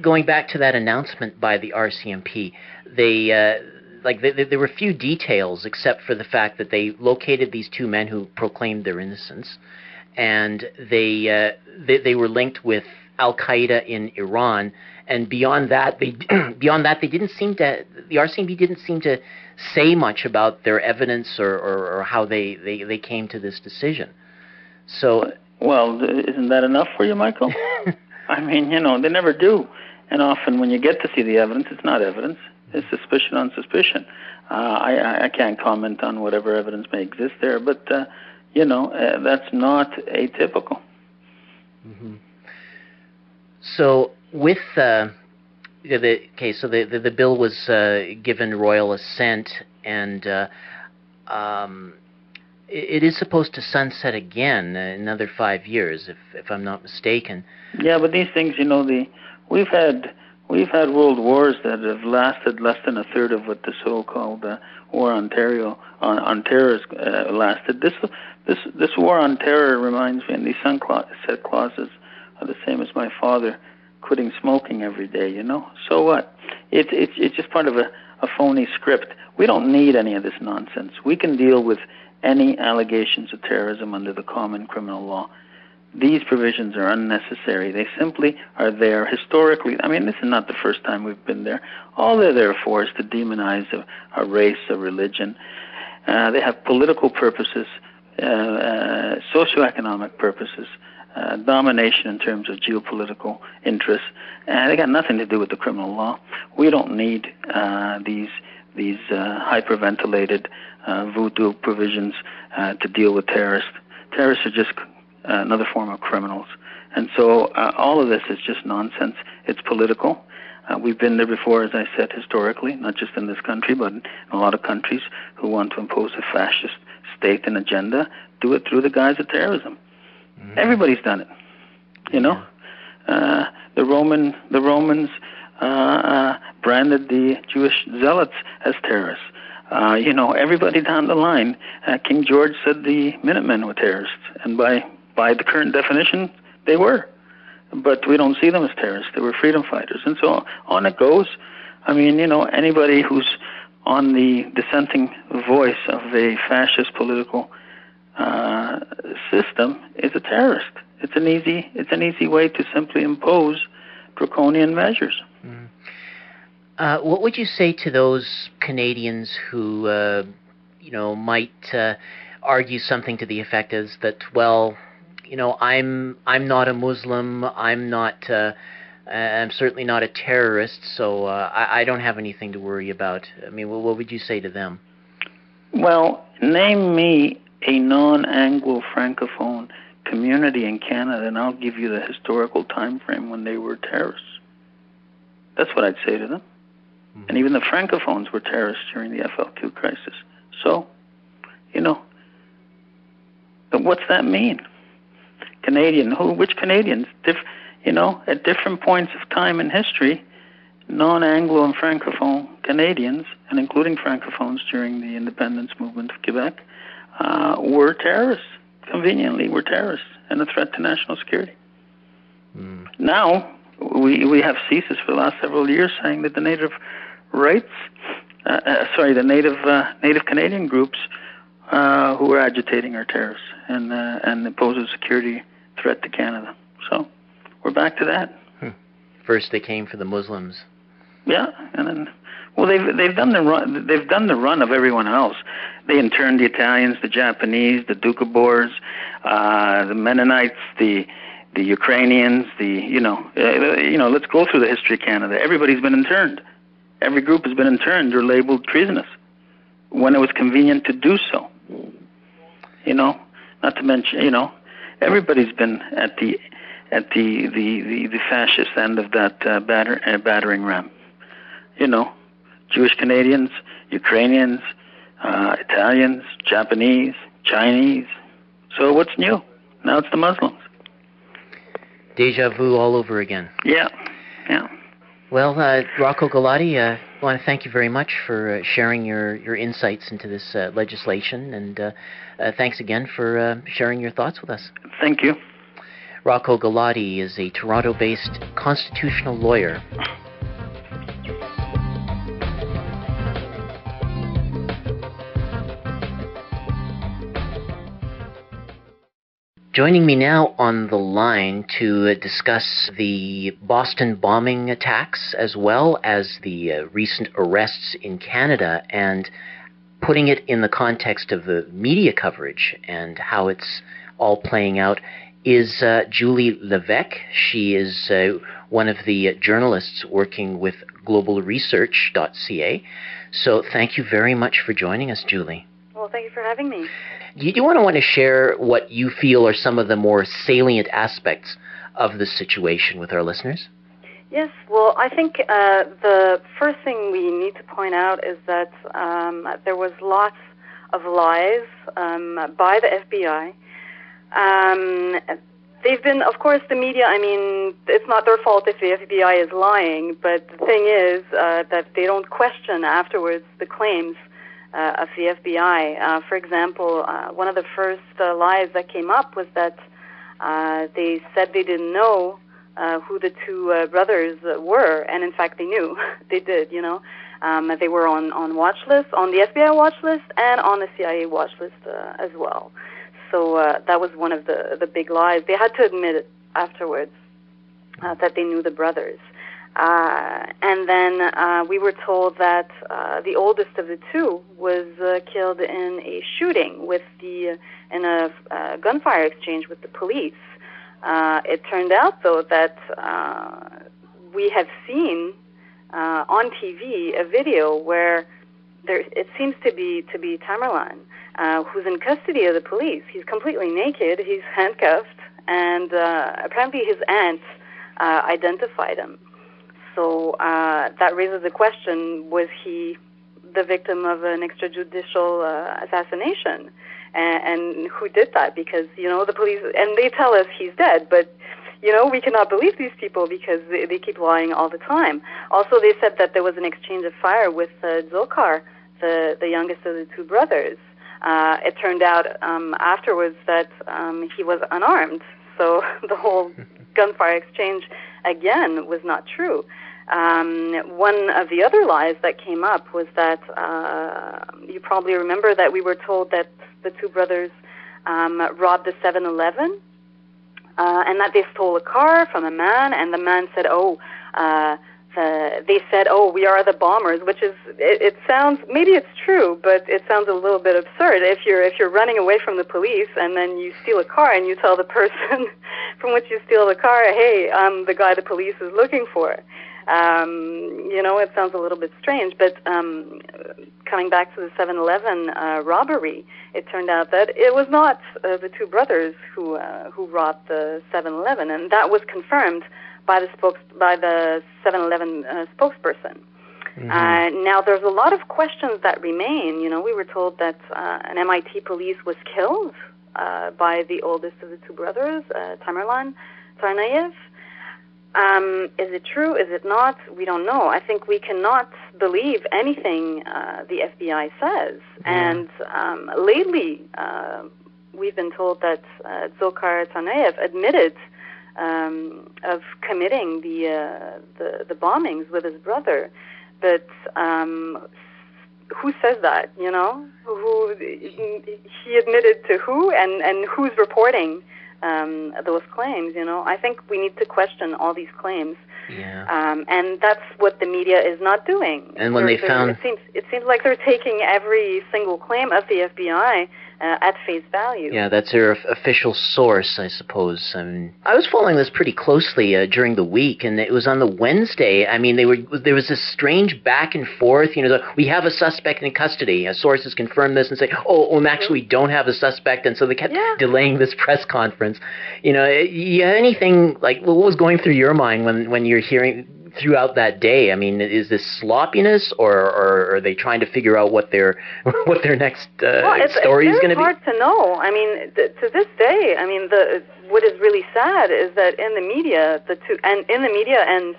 going back to that announcement by the RCMP, there were few details except for the fact that they located these two men who proclaimed their innocence, and they were linked with Al Qaeda in Iran, and beyond that, the RCMP didn't seem to say much about their evidence or how they came to this decision. So, well, isn't that enough for you, Michael? I mean, they never do, and often when you get to see the evidence, it's not evidence; it's suspicion on suspicion. I can't comment on whatever evidence may exist there, but that's not atypical. Mm-hmm. So with the bill was given royal assent, and it is supposed to sunset again another 5 years, if I'm not mistaken. Yeah, but these things, we've had world wars that have lasted less than a third of what the so-called war on terror lasted. This war on terror reminds me, and these sunset clauses are the same as my father quitting smoking every day. So what? It's just part of a phony script. We don't need any of this nonsense. We can deal with any allegations of terrorism under the common criminal law. These provisions are unnecessary. They simply are there historically. I mean, this is not the first time we've been there. All they're there for is to demonize a race, a religion. They have political purposes, socioeconomic purposes, domination in terms of geopolitical interests. They got nothing to do with the criminal law. We don't need these hyperventilated voodoo provisions to deal with terrorists. Terrorists are just another form of criminals. And so all of this is just nonsense. It's political. We've been there before, as I said, historically, not just in this country, but in a lot of countries who want to impose a fascist state and agenda, do it through the guise of terrorism. Mm-hmm. Everybody's done it. The Romans branded the Jewish zealots as terrorists. Everybody down the line. King George said the Minutemen were terrorists, and by the current definition, they were. But we don't see them as terrorists. They were freedom fighters, and so on it goes. I mean, anybody who's on the dissenting voice of a fascist political system is a terrorist. It's an easy way to simply impose draconian measures. Mm. What would you say to those Canadians who, might argue something to the effect as that, well, I'm not a Muslim. I'm certainly not a terrorist, so I don't have anything to worry about. I mean, what would you say to them? Well, name me a non-Anglo Francophone community in Canada, and I'll give you the historical time frame when they were terrorists. That's what I'd say to them. Mm-hmm. And even the Francophones were terrorists during the FLQ crisis. So, but what's that mean? Canadian, which Canadians? At different points of time in history, non-Anglo and Francophone Canadians, and including Francophones during the independence movement of Quebec, were terrorists. Conveniently, were terrorists and a threat to national security. Mm. Now, we have CSIS for the last several years saying that the native Native Canadian groups who are agitating are terrorists and pose a security threat to Canada. So we're back to that. First they came for the Muslims. Yeah, and then, well, they've done the run. They've done the run of everyone else. They interned the Italians, the Japanese, the Doukhobors, the Mennonites, the Ukrainians. Let's go through the history of Canada. Everybody's been interned. Every group has been interned or labeled treasonous when it was convenient to do so. Not to mention, everybody's been at the fascist end of that battering ram. Jewish Canadians, Ukrainians, Italians, Japanese, Chinese. So what's new? Now it's the Muslims. Deja vu all over again. Yeah. Well, Rocco Galati, I want to thank you very much for sharing your insights into this legislation, and thanks again for sharing your thoughts with us. Thank you. Rocco Galati is a Toronto-based constitutional lawyer. Joining me now on the line to discuss the Boston bombing attacks as well as the recent arrests in Canada and putting it in the context of the media coverage and how it's all playing out is Julie Levesque. She is one of the journalists working with globalresearch.ca. So thank you very much for joining us, Julie. Well, thank you for having me. Do you want to share what you feel are some of the more salient aspects of the situation with our listeners? Yes, well, I think the first thing we need to point out is that there was lots of lies by the FBI. They've been, of course, the media, it's not their fault if the FBI is lying, but the thing is that they don't question afterwards the claims of the FBI. For example, one of the first lies that came up was that they said they didn't know who the two brothers were, and in fact they knew. They did, they were on watch lists, on the FBI watch list and on the CIA watch list as well. So that was one of the big lies. They had to admit it afterwards that they knew the brothers. And then we were told that the oldest of the two was killed in a shooting in a gunfire exchange with the police. It turned out, though, that we have seen on TV a video where it seems to be Tamerlan, who's in custody of the police. He's completely naked. He's handcuffed, and apparently his aunt identified him. So that raises the question, was he the victim of an extrajudicial assassination? And who did that? Because, the police, and they tell us he's dead, but, we cannot believe these people because they keep lying all the time. Also, they said that there was an exchange of fire with Dzhokhar, the youngest of the two brothers. It turned out afterwards that he was unarmed, so the whole gunfire exchange, again, was not true. One of the other lies that came up was that you probably remember that we were told that the two brothers robbed the 7-Eleven and that they stole a car from a man, and the man said, they said, we are the bombers, which is, it sounds, maybe it's true, but it sounds a little bit absurd. If you're running away from the police and then you steal a car and you tell the person from which you steal the car, hey, I'm the guy the police is looking for. It sounds a little bit strange, but coming back to the 7-Eleven robbery, it turned out that it was not the two brothers who robbed the 7-Eleven, and that was confirmed by the 7-Eleven spokesperson. Mm-hmm. Now, there's a lot of questions that remain. We were told that an MIT police was killed by the oldest of the two brothers, Tamerlan Tsarnaev. Is it true? Is it not? We don't know. I think we cannot believe anything the FBI says. And lately, we've been told that Dzhokhar Tsarnaev admitted of committing the bombings with his brother. But who says that? Who he admitted to who, and who's reporting those claims. I think we need to question all these claims. Yeah. And that's what the media is not doing. And when it seems like they're taking every single claim of the FBI at face value. Yeah, that's their official source, I suppose. I mean, I was following this pretty closely during the week, and it was on the Wednesday. I mean, there was this strange back and forth. We have a suspect in custody. Sources confirm this and say, actually, we don't have a suspect, and so they kept delaying this press conference. You had anything like what was going through your mind when you're hearing throughout that day? I mean, is this sloppiness, or are they trying to figure out what their next story is going to be? It's hard to know. I mean, to this day, I mean, what is really sad is that in the media, and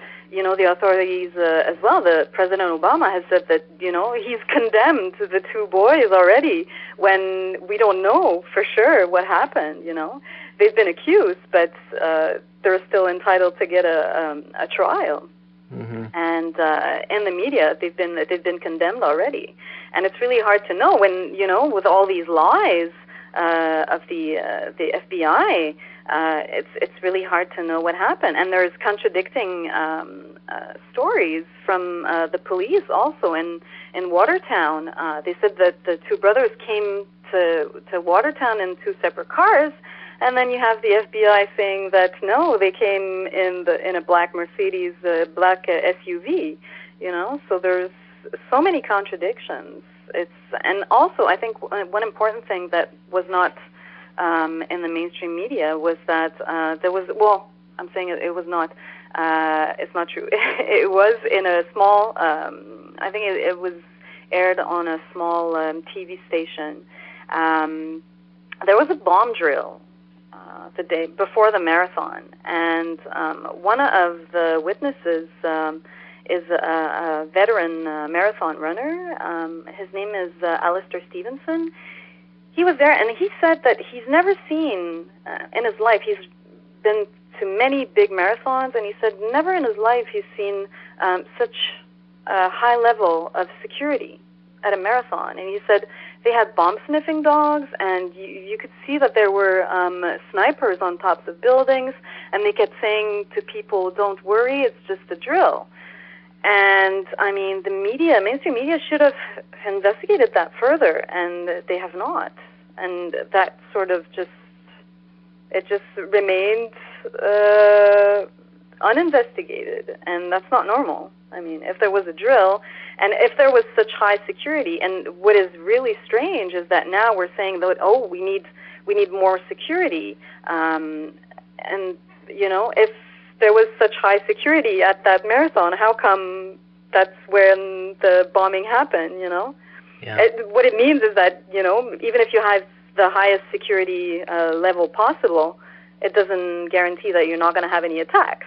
the authorities as well. The President Obama has said that he's condemned the two boys already when we don't know for sure what happened. They've been accused, but they're still entitled to get a trial. Mm-hmm. And in the media, they've been condemned already, and it's really hard to know when with all these lies of the FBI. It's really hard to know what happened, and there's contradicting stories from the police also in Watertown. They said that the two brothers came to Watertown in two separate cars. And then you have the FBI saying that no, they came in a black Mercedes, black SUV. So there's so many contradictions. And also I think one important thing that was not in the mainstream media was that there was. Well, I'm saying it was not. It's not true. It was in a small. I think it was aired on a small TV station. There was a bomb drill the day before the marathon, and one of the witnesses is a veteran marathon runner. His name is Alistair Stevenson. He was there, and he said that he's never seen in his life. He's been to many big marathons, and he said never in his life he's seen such a high level of security at a marathon. And he said they had bomb-sniffing dogs, and you could see that there were snipers on tops of buildings, and they kept saying to people, don't worry, it's just a drill. And, I mean, the media, mainstream media, should have investigated that further, and they have not. And that sort of just remained uninvestigated, and that's not normal. I mean, if there was a drill, and if there was such high security, and what is really strange is that now we're saying that, we need more security, and if there was such high security at that marathon, how come that's when the bombing happened? Yeah. What it means is that even if you have the highest security level possible, it doesn't guarantee that you're not going to have any attacks.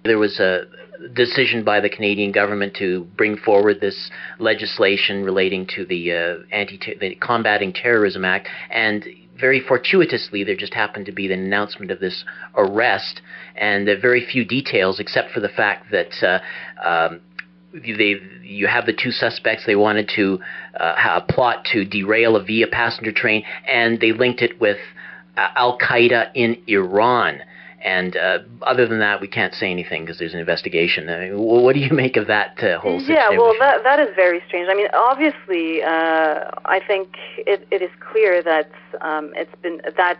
There was a decision by the Canadian government to bring forward this legislation relating to the Combating Terrorism Act, and very fortuitously there just happened to be the announcement of this arrest, and very few details except for the fact that you have the two suspects. They wanted to plot to derail a Via passenger train, and they linked it with Al-Qaeda in Iran. And other than that, we can't say anything because there's an investigation. I mean, what do you make of that whole situation? Yeah, well, that is very strange. I mean, obviously, I think it is clear that it's been that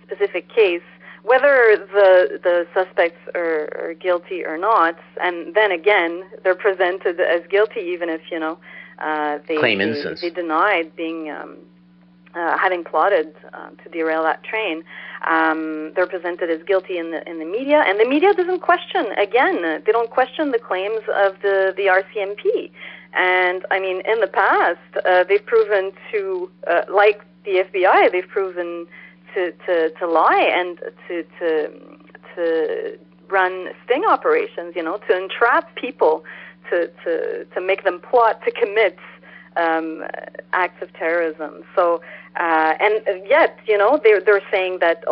specific case, whether the suspects are guilty or not, and then again, they're presented as guilty even if, they denied being having plotted to derail that train. They're presented as guilty in the media, and the media doesn't question. Again, they don't question the claims of the RCMP. And I mean, in the past, they've proven to, like the FBI, they've proven to lie and to run sting operations. To entrap people, to make them plot to commit acts of terrorism. So. And yet, they're saying that,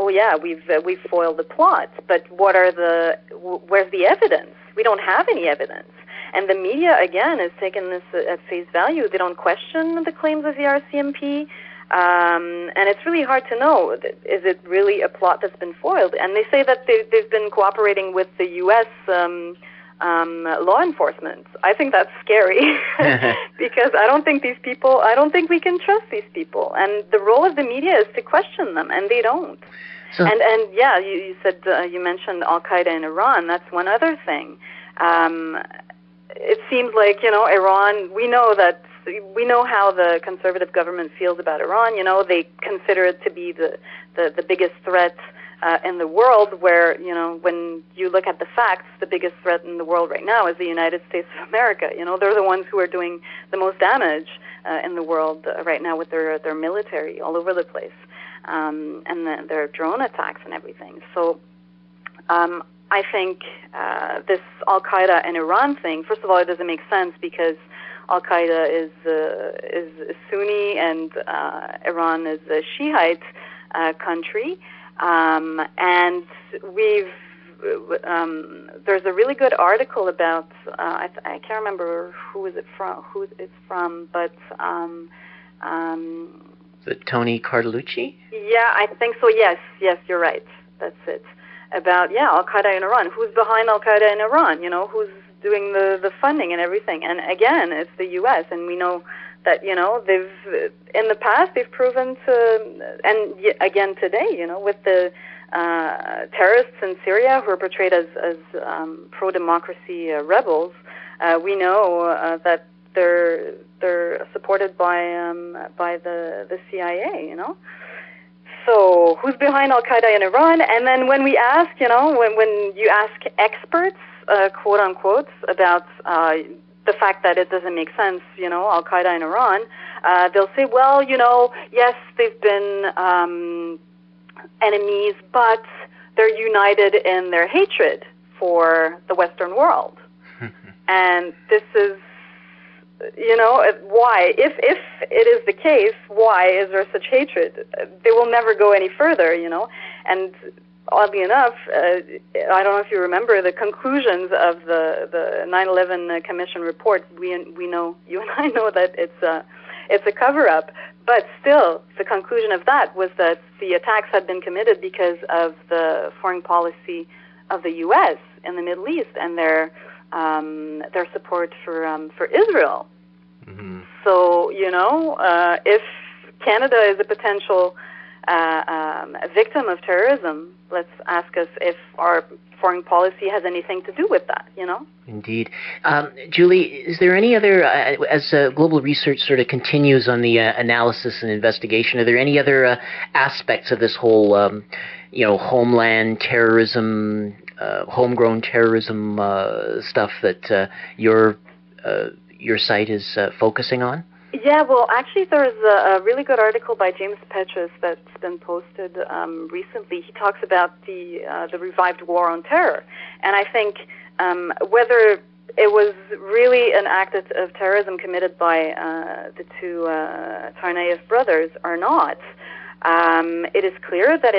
we've foiled the plot. But where's the evidence? We don't have any evidence. And the media, again, has taken this at face value. They don't question the claims of the RCMP. And it's really hard to know, is it really a plot that's been foiled? And they say that they've been cooperating with the U.S. Law enforcement. I think that's scary because I don't think we can trust these people. And the role of the media is to question them, and they don't. So, and yeah, you said, you mentioned Al-Qaeda in Iran. That's one other thing. It seems like, Iran, we know how the conservative government feels about Iran. They consider it to be the biggest threat in the world, where, when you look at the facts, the biggest threat in the world right now is the United States of America. They're the ones who are doing the most damage in the world right now with their military all over the place, and their drone attacks and everything. So I think this Al-Qaeda and Iran thing, first of all, it doesn't make sense because Al-Qaeda is Sunni and Iran is a Shiite country. And there's a really good article about, I can't remember who it's from, but, is it Tony Cartalucci? Yeah, I think so, yes, you're right, that's it. About, Al-Qaeda in Iran, who's behind Al-Qaeda in Iran, who's doing the funding and everything, and again, it's the U.S., and we know that, in the past, they've proven to, and again today, with the terrorists in Syria who are portrayed as pro-democracy rebels, we know that they're supported by the CIA, So who's behind Al-Qaeda in Iran? And then when we ask, when you ask experts, quote unquote, about the fact that it doesn't make sense, Al-Qaeda in Iran, they'll say, well, yes, they've been enemies, but they're united in their hatred for the Western world. And this is, why? If it is the case, why is there such hatred? They will never go any further, And oddly enough, I don't know if you remember the conclusions of the 9/11 Commission report. We know, you and I know that it's a cover-up, but still, the conclusion of that was that the attacks had been committed because of the foreign policy of the U.S. in the Middle East and their support for Israel. Mm-hmm. So, if Canada is a potential a victim of terrorism, let's ask us if our foreign policy has anything to do with that, Indeed. Julie, is there any other, as global research sort of continues on the analysis and investigation, are there any other aspects of this whole, homeland terrorism, homegrown terrorism stuff that your site is focusing on? Yeah, well, actually, there's a really good article by James Petrus that's been posted recently. He talks about the revived war on terror, and I think whether it was really an act of terrorism committed by the two Tsarnaev brothers or not, it is clear that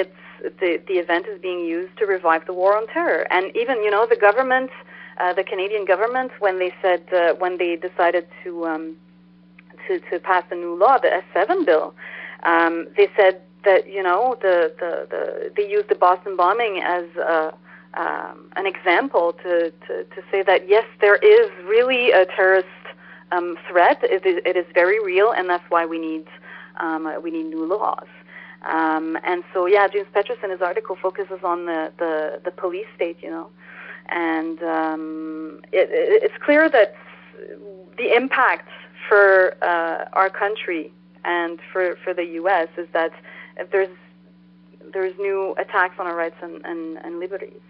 the event is being used to revive the war on terror, and even the government, the Canadian government, when they said when they decided to pass a new law, the S7 bill, they said that they used the Boston bombing as an example to say that yes, there is really a terrorist threat. It is very real, and that's why we need new laws. And so James Petrus in his article focuses on the police state, and it's clear that the impact for our country and for the U.S. is that there's new attacks on our rights and liberties.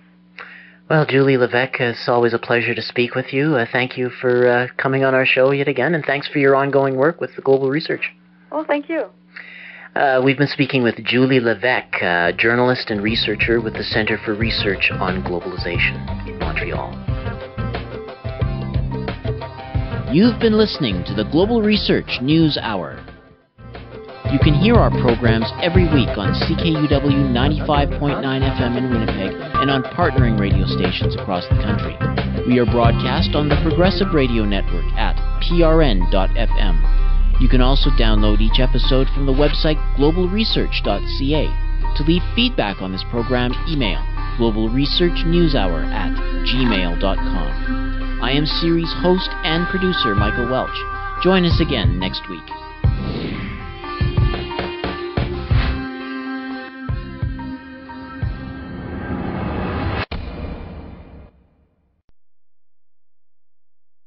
Well, Julie Levesque, it's always a pleasure to speak with you. Thank you for coming on our show yet again, and thanks for your ongoing work with the global research. Well, thank you. We've been speaking with Julie Levesque, journalist and researcher with the Centre for Research on Globalization in Montreal. You've been listening to the Global Research News Hour. You can hear our programs every week on CKUW 95.9 FM in Winnipeg and on partnering radio stations across the country. We are broadcast on the Progressive Radio Network at prn.fm. You can also download each episode from the website globalresearch.ca. To leave feedback on this program, email globalresearchnewshour@gmail.com. I am series host and producer Michael Welch. Join us again next week.